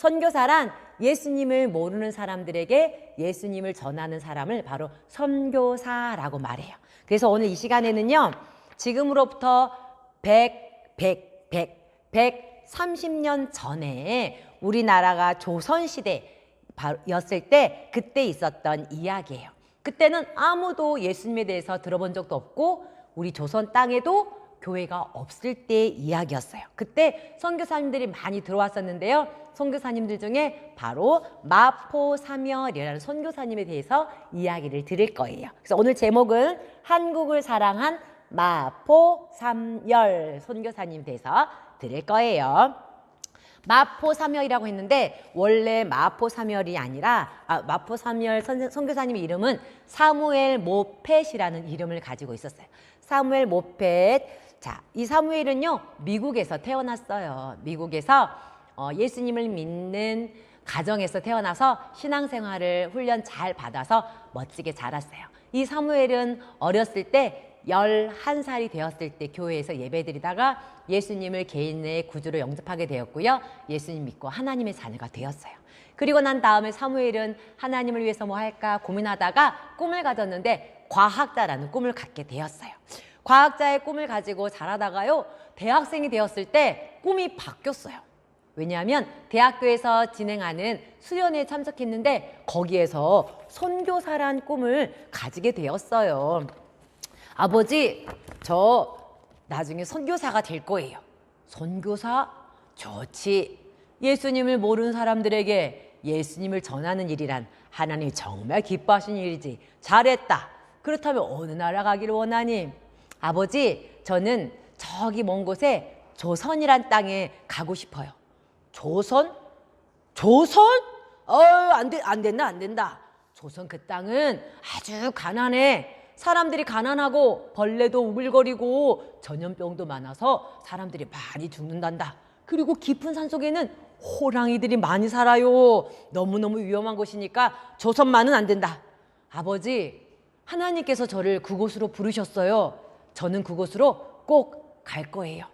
선교사란 예수님을 모르는 사람들에게 예수님을 전하는 사람을 바로 선교사라고 말해요. 그래서 오늘 이 시간에는요, 지금으로부터 130년 전에 우리나라가 조선시대였을 때 그때 있었던 이야기예요. 그때는 아무도 예수님에 대해서 들어본 적도 없고 우리 조선 땅에도 교회가 없을 때의 이야기였어요. 그때 선교사님들이 많이 들어왔었는데요. 선교사님들 중에 바로 마포사멸이라는 선교사님에 대해서 이야기를 들을 거예요. 그래서 오늘 제목은 한국을 사랑한 마포삼열 선교사님 대해서 들을 거예요. 마포사멸이라고 했는데 원래 마포사멸이 아니라 마포사멸 선교사님 이름은 사무엘 모펫이라는 이름을 가지고 있었어요. 사무엘 모펫. 자, 이 사무엘은요 미국에서 태어났어요. 미국에서 예수님을 믿는 가정에서 태어나서 신앙생활을 훈련 잘 받아서 멋지게 자랐어요. 이 사무엘은 어렸을 때 11살이 되었을 때 교회에서 예배드리다가 예수님을 개인의 구주로 영접하게 되었고요. 예수님 믿고 하나님의 자녀가 되었어요. 그리고 난 다음에 사무엘은 하나님을 위해서 뭐 할까 고민하다가 꿈을 가졌는데 과학자라는 꿈을 갖게 되었어요. 과학자의 꿈을 가지고 자라다가요. 대학생이 되었을 때 꿈이 바뀌었어요. 왜냐하면 대학교에서 진행하는 수련회에 참석했는데 거기에서 선교사란 꿈을 가지게 되었어요. 아버지, 저 나중에 선교사가 될 거예요. 선교사? 좋지. 예수님을 모르는 사람들에게 예수님을 전하는 일이란 하나님이 정말 기뻐하시는 일이지. 잘했다. 그렇다면 어느 나라 가기를 원하니? 아버지, 저는 저기 먼 곳에 조선이란 땅에 가고 싶어요. 조선? 조선? 안 된다. 조선 그 땅은 아주 가난해. 사람들이 가난하고 벌레도 우글거리고 전염병도 많아서 사람들이 많이 죽는단다. 그리고 깊은 산속에는 호랑이들이 많이 살아요. 너무너무 위험한 곳이니까 조선만은 안 된다. 아버지, 하나님께서 저를 그곳으로 부르셨어요. 저는 그곳으로 꼭 갈 거예요.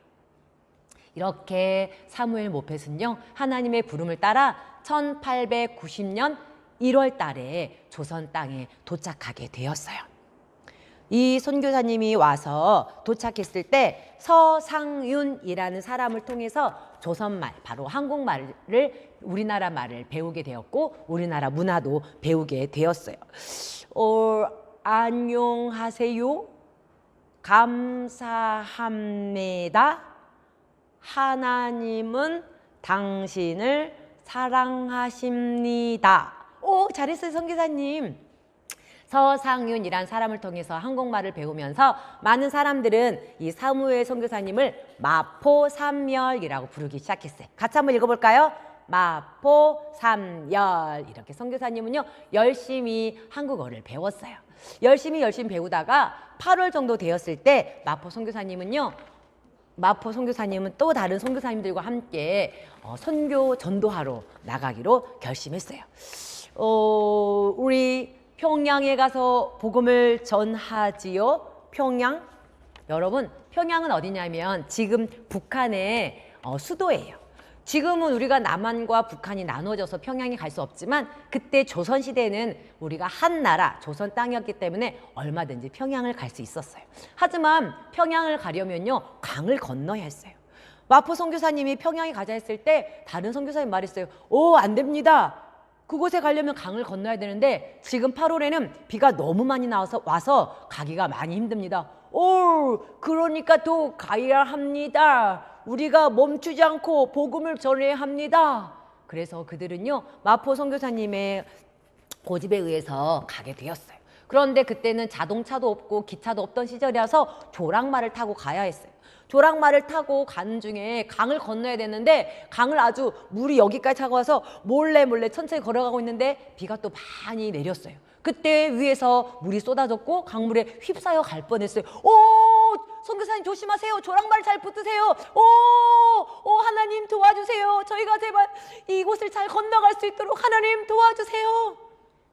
이렇게 사무엘 모펫은요 하나님의 부름을 따라 1890년 1월 달에 조선 땅에 도착하게 되었어요. 이 선교사님이 와서 도착했을 때 서상윤이라는 사람을 통해서 조선말, 바로 한국말을 우리나라 말을 배우게 되었고 우리나라 문화도 배우게 되었어요. 안녕하세요. 감사합니다. 하나님은 당신을 사랑하십니다. 잘했어요, 선교사님. 서상윤이란 사람을 통해서 한국말을 배우면서 많은 사람들은 이 사무엘 선교사님을 마포삼열이라고 부르기 시작했어요. 같이 한번 읽어볼까요? 마포삼열. 이렇게 선교사님은요 열심히 한국어를 배웠어요. 열심히 배우다가 8월 정도 되었을 때 마포 선교사님은 또 다른 선교사님들과 함께 선교 전도하러 나가기로 결심했어요. 우리 평양에 가서 복음을 전하지요. 평양. 여러분, 평양은 어디냐면 지금 북한의 수도예요. 지금은 우리가 남한과 북한이 나눠져서 평양에 갈 수 없지만 그때 조선시대에는 우리가 한 나라 조선 땅이었기 때문에 얼마든지 평양을 갈 수 있었어요. 하지만 평양을 가려면요 강을 건너야 했어요. 마포 선교사님이 평양에 가자 했을 때 다른 선교사님 말했어요. 안 됩니다. 그곳에 가려면 강을 건너야 되는데 지금 8월에는 비가 너무 많이 와서 가기가 많이 힘듭니다. 그러니까 또 가야 합니다. 우리가 멈추지 않고 복음을 전해야 합니다. 그래서 그들은요 마포 선교사님의 고집에 의해서 가게 되었어요. 그런데 그때는 자동차도 없고 기차도 없던 시절이라서 조랑말을 타고 가야 했어요. 조랑말을 타고 가는 중에 강을 건너야 되는데 강을 아주 물이 여기까지 차가워서 몰래 천천히 걸어가고 있는데 비가 또 많이 내렸어요. 그때 위에서 물이 쏟아졌고 강물에 휩싸여 갈 뻔했어요. 선교사님 조심하세요. 조랑말 잘 붙드세요. 하나님 도와주세요. 저희가 제발 이곳을 잘 건너갈 수 있도록 하나님 도와주세요.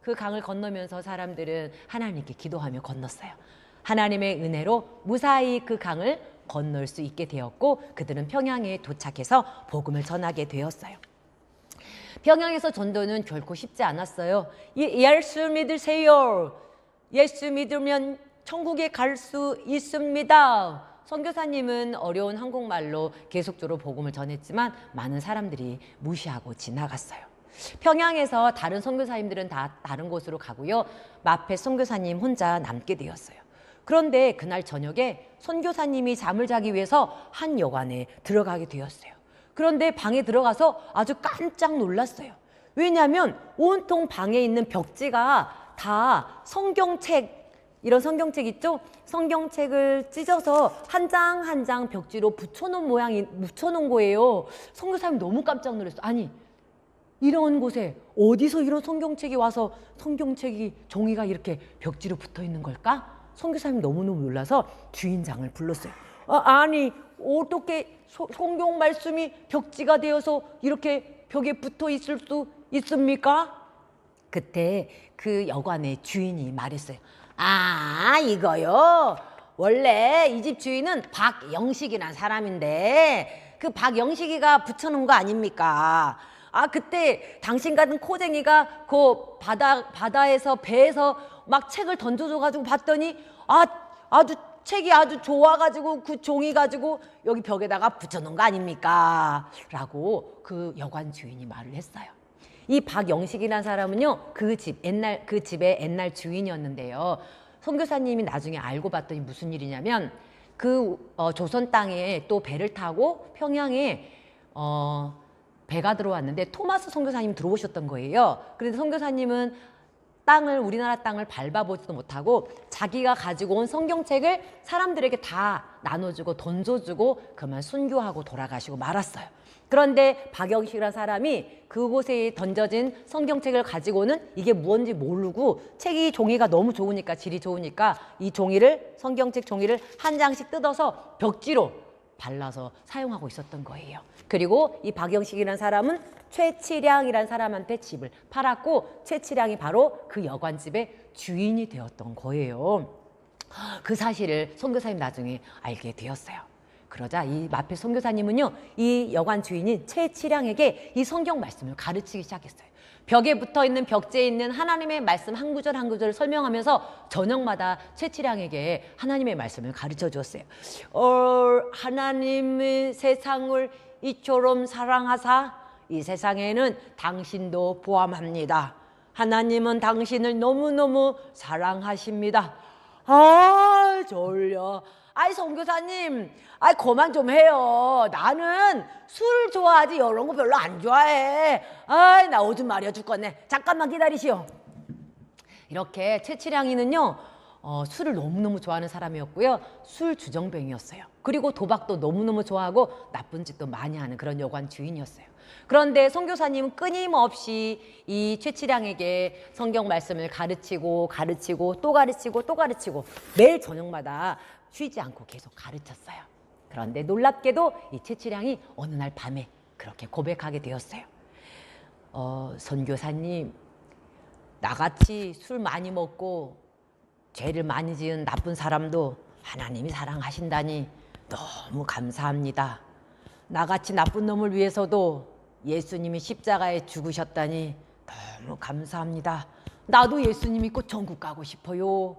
그 강을 건너면서 사람들은 하나님께 기도하며 건넜어요. 하나님의 은혜로 무사히 그 강을 건널 수 있게 되었고 그들은 평양에 도착해서 복음을 전하게 되었어요. 평양에서 전도는 결코 쉽지 않았어요. 예수 믿으세요. 예수 믿으면 천국에 갈 수 있습니다. 선교사님은 어려운 한국말로 계속적으로 복음을 전했지만 많은 사람들이 무시하고 지나갔어요. 평양에서 다른 선교사님들은 다 다른 곳으로 가고요. 마페 선교사님 혼자 남게 되었어요. 그런데 그날 저녁에 선교사님이 잠을 자기 위해서 한 여관에 들어가게 되었어요. 그런데 방에 들어가서 아주 깜짝 놀랐어요. 왜냐하면 온통 방에 있는 벽지가 다 성경책, 이런 성경책 있죠? 성경책을 찢어서 한 장 한 장 벽지로 붙여놓은 거예요. 선교사님 너무 깜짝 놀랐어요. 아니, 이런 곳에 어디서 이런 성경책이 와서 성경책이 종이가 이렇게 벽지로 붙어 있는 걸까? 선교사님 너무너무 놀라서 주인장을 불렀어요. 아니, 어떻게 성경 말씀이 벽지가 되어서 이렇게 벽에 붙어 있을 수 있습니까? 그때 그 여관의 주인이 말했어요. 이거요. 원래 이 집 주인은 박영식이란 사람인데 그 박영식이가 붙여놓은 거 아닙니까? 그때 당신 같은 코쟁이가 그 바다에서 배에서 막 책을 던져줘가지고 봤더니 아주 책이 아주 좋아가지고 그 종이 가지고 여기 벽에다가 붙여놓은 거 아닙니까? 라고 그 여관 주인이 말을 했어요. 이 박영식이라는 사람은요, 그 집의 옛날 주인이었는데요. 선교사님이 나중에 알고 봤더니 무슨 일이냐면 조선 땅에 또 배를 타고 평양에 배가 들어왔는데 토마스 선교사님이 들어오셨던 거예요. 그런데 선교사님은 우리나라 땅을 밟아보지도 못하고 자기가 가지고 온 성경책을 사람들에게 다 나눠주고 던져주고 그만 순교하고 돌아가시고 말았어요. 그런데 박영식이라는 사람이 그곳에 던져진 성경책을 가지고는 이게 무엇인지 모르고 종이가 너무 좋으니까, 질이 좋으니까 이 성경책 종이를 한 장씩 뜯어서 벽지로 발라서 사용하고 있었던 거예요. 그리고 이 박영식이라는 사람은 최치량이라는 사람한테 집을 팔았고 최치량이 바로 그 여관집의 주인이 되었던 거예요. 그 사실을 선교사님 나중에 알게 되었어요. 그러자 이 마페 선교사님은요, 이 여관 주인인 최치량에게 이 성경 말씀을 가르치기 시작했어요. 벽에 붙어있는 벽지에 있는 하나님의 말씀 한 구절 한 구절을 설명하면서 저녁마다 최치량에게 하나님의 말씀을 가르쳐 주었어요. 하나님의 세상을 이처럼 사랑하사 이 세상에는 당신도 포함합니다. 하나님은 당신을 너무너무 사랑하십니다. 졸려. 선교사님, 그만 좀 해요. 나는 술 좋아하지 이런 거 별로 안 좋아해. 나 오줌 마려 죽겠네. 잠깐만 기다리시오. 이렇게 최치량이는요, 술을 너무너무 좋아하는 사람이었고요. 술 주정뱅이였어요. 그리고 도박도 너무너무 좋아하고 나쁜 짓도 많이 하는 그런 여관 주인이었어요. 그런데 선교사님은 끊임없이 이 최치량에게 성경 말씀을 가르치고 또 가르치고 매일 저녁마다 쉬지 않고 계속 가르쳤어요. 그런데 놀랍게도 이 최치량이 어느 날 밤에 그렇게 고백하게 되었어요. 선교사님, 나같이 술 많이 먹고 죄를 많이 지은 나쁜 사람도 하나님이 사랑하신다니 너무 감사합니다. 나같이 나쁜 놈을 위해서도 예수님이 십자가에 죽으셨다니 너무 감사합니다. 나도 예수님 믿고 천국 가고 싶어요.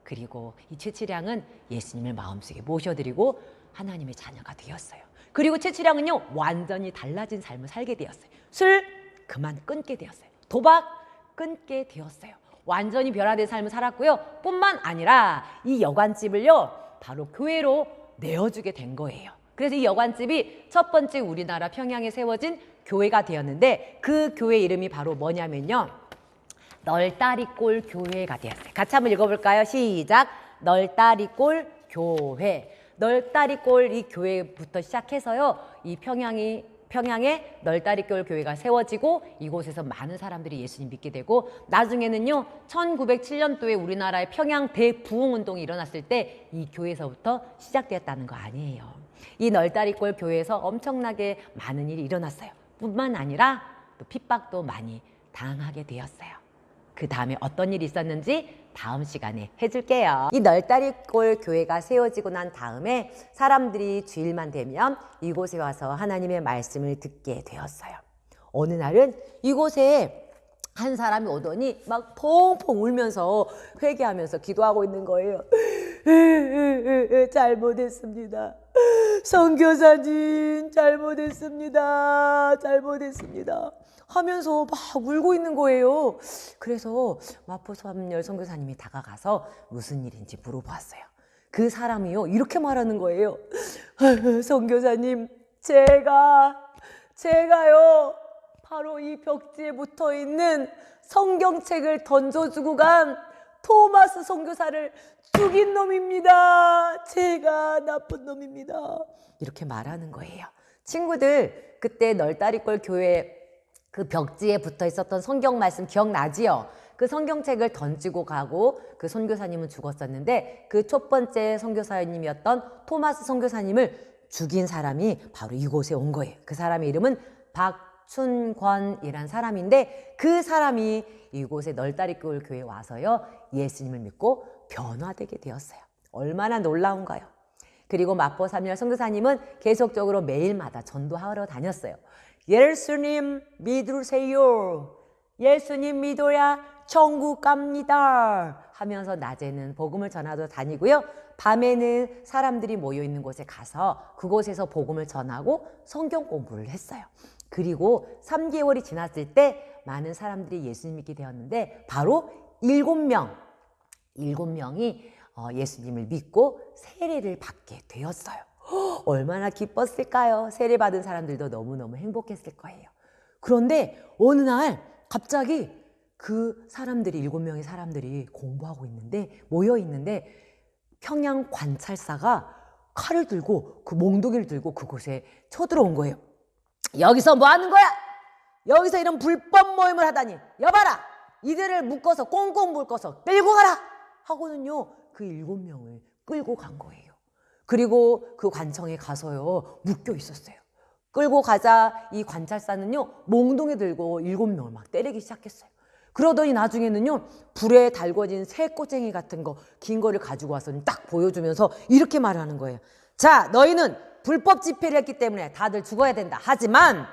그리고 이 최치량은 예수님을 마음속에 모셔드리고 하나님의 자녀가 되었어요. 그리고 최치량은요, 완전히 달라진 삶을 살게 되었어요. 술 그만 끊게 되었어요. 도박 끊게 되었어요. 완전히 변화된 삶을 살았고요. 뿐만 아니라 이 여관집을요, 바로 교회로 내어주게 된 거예요. 그래서 이 여관집이 첫 번째 우리나라 평양에 세워진 교회가 되었는데 그 교회 이름이 바로 뭐냐면요, 널다리꼴 교회가 되었어요. 같이 한번 읽어볼까요? 시작. 널다리꼴 교회. 널다리꼴 이 교회부터 시작해서요, 이 평양에 널다리꼴 교회가 세워지고 이곳에서 많은 사람들이 예수님 믿게 되고, 나중에는요 1907년도에 우리나라의 평양 대부흥운동이 일어났을 때 이 교회에서부터 시작되었다는 거 아니에요. 이 널다리꼴 교회에서 엄청나게 많은 일이 일어났어요. 뿐만 아니라 또 핍박도 많이 당하게 되었어요. 그 다음에 어떤 일이 있었는지 다음 시간에 해줄게요. 이 널다리꼴 교회가 세워지고 난 다음에 사람들이 주일만 되면 이곳에 와서 하나님의 말씀을 듣게 되었어요. 어느 날은 이곳에 한 사람이 오더니 막 펑펑 울면서 회개하면서 기도하고 있는 거예요. 잘못했습니다. 선교사님, 잘못했습니다. 잘못했습니다. 하면서 막 울고 있는 거예요. 그래서 마포삼열 선교사님이 다가가서 무슨 일인지 물어보았어요. 그 사람이요, 이렇게 말하는 거예요. 선교사님, 제가요, 바로 이 벽지에 붙어 있는 성경책을 던져주고 간 토마스 선교사를 죽인 놈입니다. 제가 나쁜 놈입니다. 이렇게 말하는 거예요. 친구들, 그때 널다리골 교회 그 벽지에 붙어 있었던 성경 말씀 기억나지요? 그 성경책을 던지고 가고 그 선교사님은 죽었었는데 그 첫 번째 선교사님이었던 토마스 선교사님을 죽인 사람이 바로 이곳에 온 거예요. 그 사람의 이름은 박춘권이란 사람인데 그 사람이 이곳에 널다리골 교회에 와서요, 예수님을 믿고 변화되게 되었어요. 얼마나 놀라운가요? 그리고 마포삼열 선교사님은 계속적으로 매일마다 전도하러 다녔어요. 예수님 믿으세요. 예수님 믿어야 천국 갑니다. 하면서 낮에는 복음을 전하러 다니고요. 밤에는 사람들이 모여 있는 곳에 가서 그곳에서 복음을 전하고 성경 공부를 했어요. 그리고 3개월이 지났을 때 많은 사람들이 예수님 믿게 되었는데 바로 7명이 예수님을 믿고 세례를 받게 되었어요. 얼마나 기뻤을까요? 세례 받은 사람들도 너무너무 행복했을 거예요. 그런데 어느 날 갑자기 그 사람들이 7명의 사람들이 공부하고 있는데 모여 있는데 평양 관찰사가 칼을 들고 그 몽둥이를 들고 그곳에 쳐들어온 거예요. 여기서 뭐 하는 거야? 여기서 이런 불법 모임을 하다니. 여봐라, 이들을 묶어서 꽁꽁 묶어서 끌고 가라 하고는요, 그 7명을 끌고 간 거예요. 그리고 그 관청에 가서요 묶여 있었어요. 끌고 가자 이 관찰사는요 몽둥이 들고 7명을 막 때리기 시작했어요. 그러더니 나중에는요 불에 달궈진 새꼬쟁이 같은 거 긴 거를 가지고 와서 딱 보여주면서 이렇게 말하는 거예요. 자, 너희는 불법 집회를 했기 때문에 다들 죽어야 된다. 하지만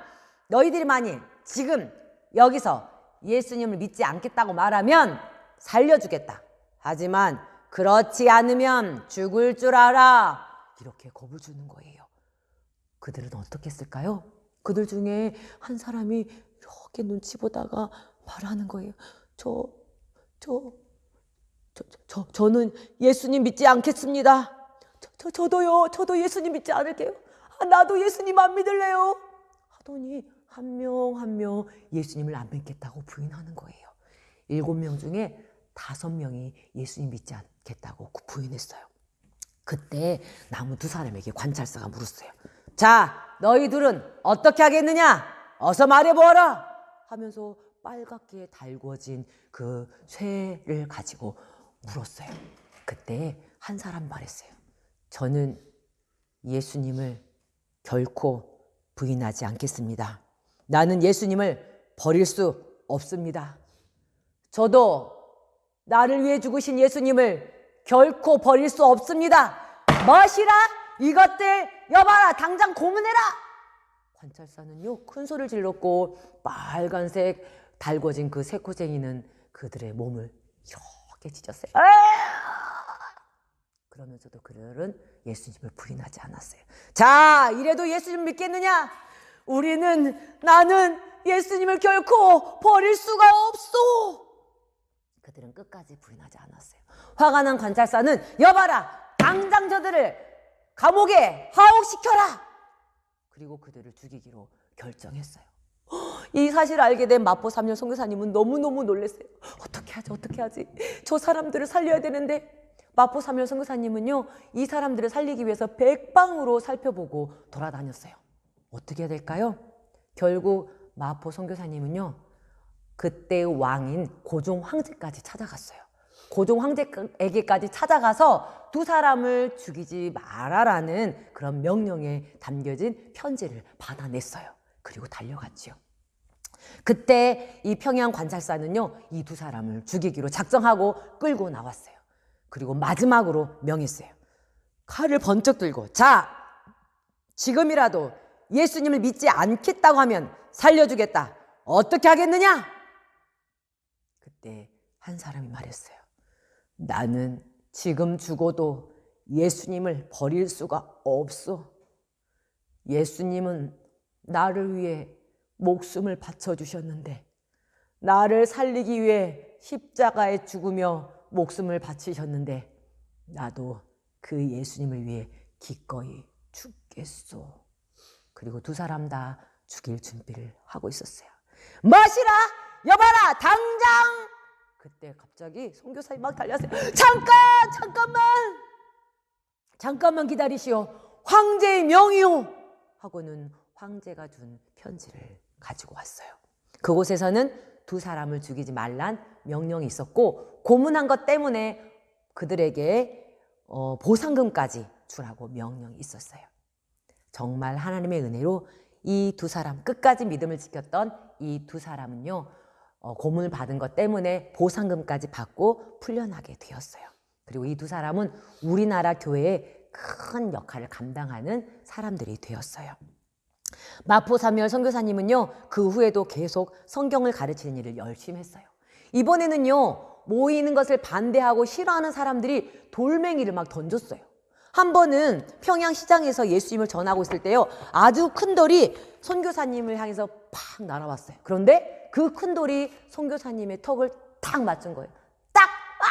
너희들이 만일 지금 여기서 예수님을 믿지 않겠다고 말하면 살려주겠다. 하지만 그렇지 않으면 죽을 줄 알아. 이렇게 겁을 주는 거예요. 그들은 어떻게 했을까요? 그들 중에 한 사람이 이렇게 눈치 보다가 말하는 거예요. 저는 예수님 믿지 않겠습니다. 저도 예수님 믿지 않을게요. 나도 예수님 안 믿을래요. 하더니 한 명 한 명 예수님을 안 믿겠다고 부인하는 거예요. 7명 중에 5명이 예수님 믿지 않겠다고 부인했어요. 그때 남은 2사람에게 관찰사가 물었어요. 자, 너희들은 어떻게 하겠느냐? 어서 말해보아라 하면서 빨갛게 달궈진 그 쇠를 가지고 물었어요. 그때 한 사람 말했어요. 저는 예수님을 결코 부인하지 않겠습니다. 나는 예수님을 버릴 수 없습니다. 저도 나를 위해 죽으신 예수님을 결코 버릴 수 없습니다. 멋이라? 이것들 여봐라, 당장 고문해라. 관찰사는요 큰 소리를 질렀고 빨간색 달궈진 그 새코쟁이는 그들의 몸을 이렇게 찢었어요. 그러면서도 그들은 예수님을 부인하지 않았어요. 자, 이래도 예수님 믿겠느냐? 나는 예수님을 결코 버릴 수가 없소. 그들은 끝까지 부인하지 않았어요. 화가 난 관찰사는 여봐라, 당장 저들을 감옥에 하옥시켜라. 그리고 그들을 죽이기로 결정했어요. 이 사실을 알게 된 마포삼열 선교사님은 너무너무 놀랐어요. 어떻게 하지? 저 사람들을 살려야 되는데. 마포삼열 선교사님은요 이 사람들을 살리기 위해서 백방으로 살펴보고 돌아다녔어요. 어떻게 해야 될까요? 결국 마포 선교사님은요 그때의 왕인 고종 황제까지 찾아갔어요. 고종 황제에게까지 찾아가서 2사람을 죽이지 말아라는 그런 명령에 담겨진 편지를 받아냈어요. 그리고 달려갔지요. 그때 이 평양 관찰사는요 이 2사람을 죽이기로 작정하고 끌고 나왔어요. 그리고 마지막으로 명했어요. 칼을 번쩍 들고, 자, 지금이라도 예수님을 믿지 않겠다고 하면 살려주겠다. 어떻게 하겠느냐? 그때 한 사람이 말했어요. 나는 지금 죽어도 예수님을 버릴 수가 없어. 예수님은 나를 위해 목숨을 바쳐주셨는데, 나를 살리기 위해 십자가에 죽으며 목숨을 바치셨는데, 나도 그 예수님을 위해 기꺼이 죽겠소. 그리고 두 사람 다 죽일 준비를 하고 있었어요. 마시라! 여봐라! 당장! 그때 갑자기 선교사님 막 달려왔어요. 잠깐만 기다리시오. 황제의 명이요. 하고는 황제가 준 편지를 가지고 왔어요. 그곳에서는 두 사람을 죽이지 말란 명령이 있었고, 고문한 것 때문에 그들에게 보상금까지 주라고 명령이 있었어요. 정말 하나님의 은혜로 이 두 사람, 끝까지 믿음을 지켰던 이 두 사람은요, 고문을 받은 것 때문에 보상금까지 받고 풀려나게 되었어요. 그리고 이 두 사람은 우리나라 교회에 큰 역할을 감당하는 사람들이 되었어요. 마포 사무엘 선교사님은요, 그 후에도 계속 성경을 가르치는 일을 열심히 했어요. 이번에는요, 모이는 것을 반대하고 싫어하는 사람들이 돌멩이를 막 던졌어요. 한 번은 평양시장에서 예수님을 전하고 있을 때요, 아주 큰 돌이 선교사님을 향해서 팍 날아왔어요. 그런데 그 큰 돌이 선교사님의 턱을 탁 맞춘 거예요. 딱! 아!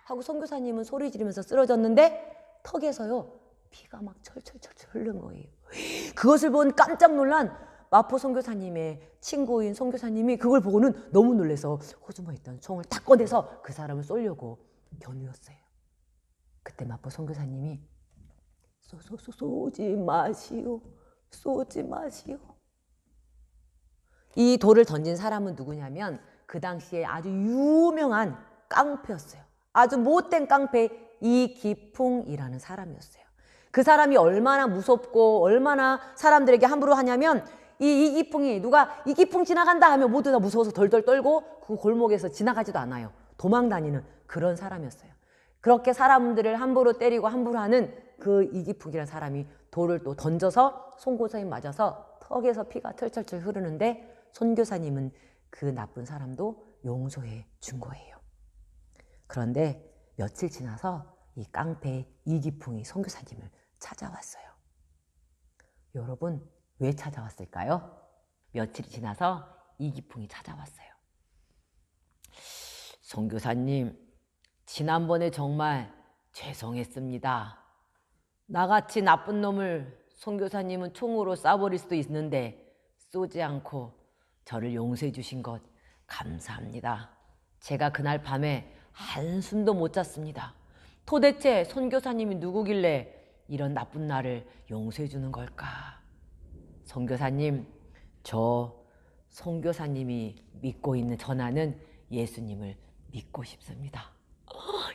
하고 선교사님은 소리 지르면서 쓰러졌는데, 턱에서요, 피가 막 철철철철 흐른 거예요. 그것을 본 깜짝 놀란 마포 선교사님의 친구인 선교사님이 그걸 보고는 너무 놀라서 호주머니에 있던 총을 탁 꺼내서 그 사람을 쏘려고 겨누었어요. 그때 마포 선교사님이 쏘지 마시오. 쏘지 마시오. 이 돌을 던진 사람은 누구냐면 그 당시에 아주 유명한 깡패였어요. 아주 못된 깡패 이기풍이라는 사람이었어요. 그 사람이 얼마나 무섭고 얼마나 사람들에게 함부로 하냐면, 이기풍이 누가 이기풍 지나간다 하면 모두 다 무서워서 덜덜 떨고 그 골목에서 지나가지도 않아요. 도망 다니는 그런 사람이었어요. 그렇게 사람들을 함부로 때리고 함부로 하는 그 이기풍이라는 사람이 돌을 또 던져서 선교사님 맞아서 턱에서 피가 철철철 흐르는데, 선교사님은 그 나쁜 사람도 용서해 준 거예요. 그런데 며칠 지나서 이 깡패 이기풍이 선교사님을 찾아왔어요. 여러분, 왜 찾아왔을까요? 며칠이 지나서 이기풍이 찾아왔어요. 선교사님, 지난번에 정말 죄송했습니다. 나같이 나쁜 놈을 선교사님은 총으로 쏴버릴 수도 있는데 쏘지 않고 저를 용서해 주신 것 감사합니다. 제가 그날 밤에 한숨도 못 잤습니다. 도대체 선교사님이 누구길래 이런 나쁜 나를 용서해 주는 걸까? 선교사님, 저 선교사님이 믿고 있는 전하는 예수님을 믿고 싶습니다.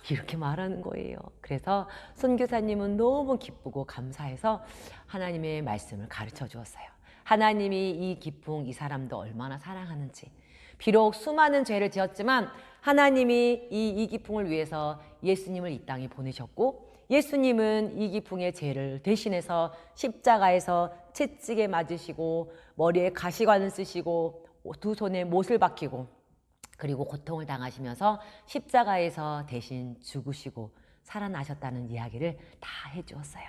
이렇게 말하는 거예요. 그래서 선교사님은 너무 기쁘고 감사해서 하나님의 말씀을 가르쳐 주었어요. 하나님이 이 기풍, 이 사람도 얼마나 사랑하는지. 비록 수많은 죄를 지었지만 하나님이 이 이기풍을 위해서 예수님을 이 땅에 보내셨고, 예수님은 이기풍의 죄를 대신해서 십자가에서 채찍에 맞으시고 머리에 가시관을 쓰시고 두 손에 못을 박히고 그리고 고통을 당하시면서 십자가에서 대신 죽으시고 살아나셨다는 이야기를 다 해주었어요.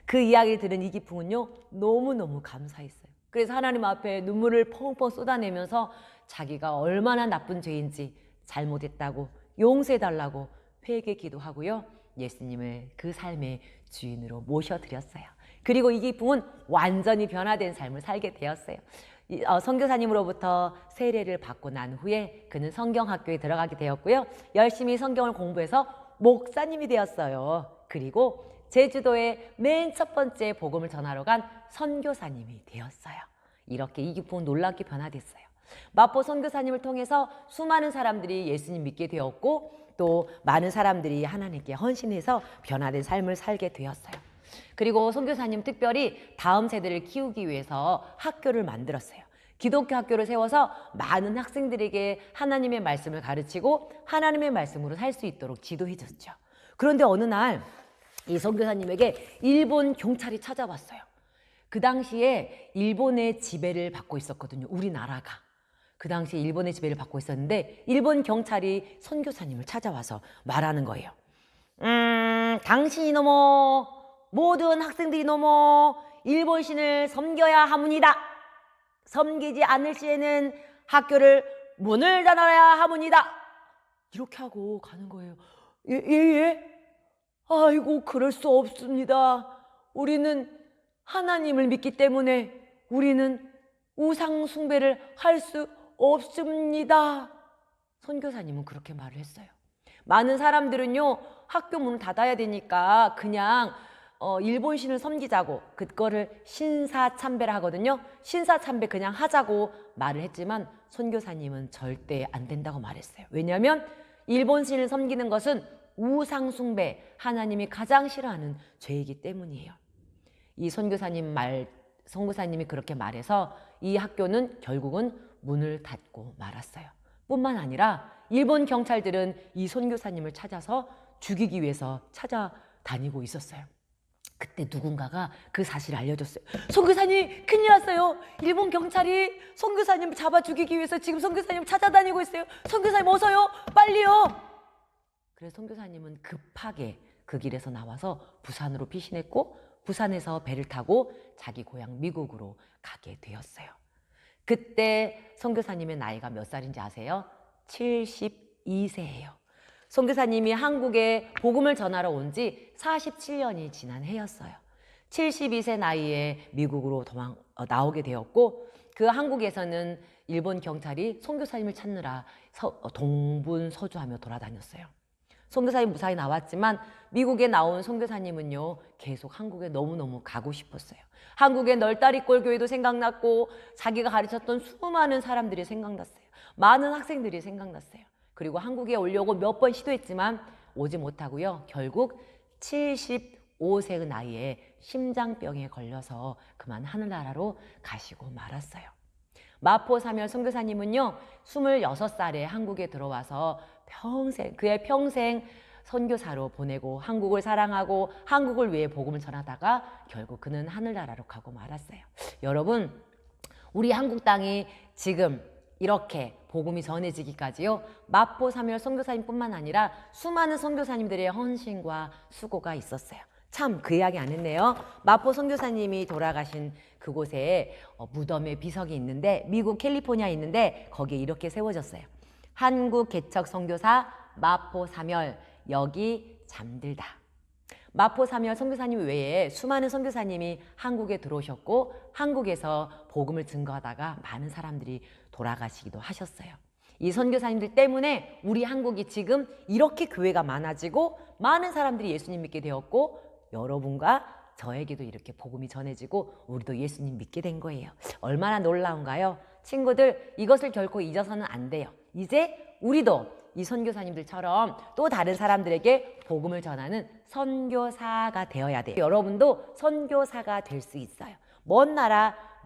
그 이야기를 들은 이기풍은요, 너무너무 감사했어요. 그래서 하나님 앞에 눈물을 펑펑 쏟아내면서 자기가 얼마나 나쁜 죄인지, 잘못했다고 용서해달라고 회개 기도하고요, 예수님을 그 삶의 주인으로 모셔드렸어요. 그리고 이기풍은 완전히 변화된 삶을 살게 되었어요. 선교사님으로부터 세례를 받고 난 후에 그는 성경학교에 들어가게 되었고요, 열심히 성경을 공부해서 목사님이 되었어요. 그리고 제주도에 맨 첫 번째 복음을 전하러 간 선교사님이 되었어요. 이렇게 이기풍은 놀랍게 변화됐어요. 마포 선교사님을 통해서 수많은 사람들이 예수님 믿게 되었고, 또 많은 사람들이 하나님께 헌신해서 변화된 삶을 살게 되었어요. 그리고 선교사님 특별히 다음 세대를 키우기 위해서 학교를 만들었어요. 기독교 학교를 세워서 많은 학생들에게 하나님의 말씀을 가르치고 하나님의 말씀으로 살 수 있도록 지도해 줬죠. 그런데 어느 날 이 선교사님에게 일본 경찰이 찾아왔어요. 그 당시에 일본의 지배를 받고 있었거든요. 우리나라가. 그 당시에 일본의 지배를 받고 있었는데 일본 경찰이 선교사님을 찾아와서 말하는 거예요. 당신이 넘어 모든 학생들이 넘어 일본 신을 섬겨야 하문이다. 섬기지 않을 시에는 학교를 문을 닫아야 하문이다. 이렇게 하고 가는 거예요. 예? 아이고, 그럴 수 없습니다. 우리는 하나님을 믿기 때문에 우리는 우상 숭배를 할 수 없습니다. 선교사님은 그렇게 말을 했어요. 많은 사람들은요, 학교 문을 닫아야 되니까 그냥 일본 신을 섬기자고 그거를 신사참배를 하거든요. 신사참배 그냥 하자고 말을 했지만 선교사님은 절대 안 된다고 말했어요. 왜냐하면 일본 신을 섬기는 것은 우상 숭배, 하나님이 가장 싫어하는 죄이기 때문이에요. 이 선교사님이 그렇게 말해서 이 학교는 결국은 문을 닫고 말았어요. 뿐만 아니라 일본 경찰들은 이 선교사님을 찾아서 죽이기 위해서 찾아다니고 있었어요. 그때 누군가가 그 사실을 알려줬어요. 선교사님, 큰일 났어요. 일본 경찰이 선교사님 잡아 죽이기 위해서 지금 선교사님 찾아다니고 있어요. 선교사님 어서요, 빨리요. 그래서 선교사님은 급하게 그 길에서 나와서 부산으로 피신했고 부산에서 배를 타고 자기 고향 미국으로 가게 되었어요. 그때 선교사님의 나이가 몇 살인지 아세요? 72세예요. 선교사님이 한국에 복음을 전하러 온 지 47년이 지난 해였어요. 72세 나이에 미국으로 나오게 되었고 그 한국에서는 일본 경찰이 선교사님을 찾느라 동분서주하며 돌아다녔어요. 선교사님 무사히 나왔지만 미국에 나온 선교사님은요 계속 한국에 너무너무 가고 싶었어요. 한국의 널다리꼴 교회도 생각났고 자기가 가르쳤던 수많은 사람들이 생각났어요. 많은 학생들이 생각났어요. 그리고 한국에 오려고 몇 번 시도했지만 오지 못하고요. 결국 75세 나이에 심장병에 걸려서 그만 하늘나라로 가시고 말았어요. 마포 사멸 선교사님은요 26살에 한국에 들어와서 그의 평생 선교사로 보내고 한국을 사랑하고 한국을 위해 복음을 전하다가 결국 그는 하늘나라로 가고 말았어요. 여러분, 우리 한국 땅이 지금 이렇게 복음이 전해지기까지요 마포 사멸 선교사님뿐만 아니라 수많은 선교사님들의 헌신과 수고가 있었어요. 참 그 이야기 안 했네요. 마포 선교사님이 돌아가신 그곳에 무덤의 비석이 있는데 미국 캘리포니아에 있는데 거기에 이렇게 세워졌어요. 한국 개척 선교사 마포 사멸 여기 잠들다. 마포 사멸 선교사님 외에 수많은 선교사님이 한국에 들어오셨고 한국에서 복음을 증거하다가 많은 사람들이 돌아가시기도 하셨어요. 이 선교사님들 때문에 우리 한국이 지금 이렇게 교회가 많아지고 많은 사람들이 예수님 믿게 되었고 여러분과 저에게도 이렇게 복음이 전해지고 우리도 예수님 믿게 된 거예요. 얼마나 놀라운가요? 친구들, 이것을 결코 잊어서는 안 돼요. 이제 우리도 이 선교사님들처럼 또 다른 사람들에게 복음을 전하는 선교사가 되어야 돼요. 여러분도 선교사가 될 수 있어요.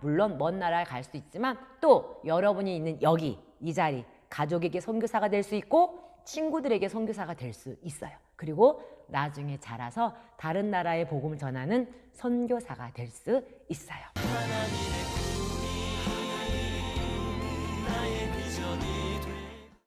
물론 먼 나라에 갈 수 있지만 또 여러분이 있는 여기 이 자리 가족에게 선교사가 될 수 있고 친구들에게 선교사가 될 수 있어요. 그리고 나중에 자라서 다른 나라의 복음을 전하는 선교사가 될 수 있어요.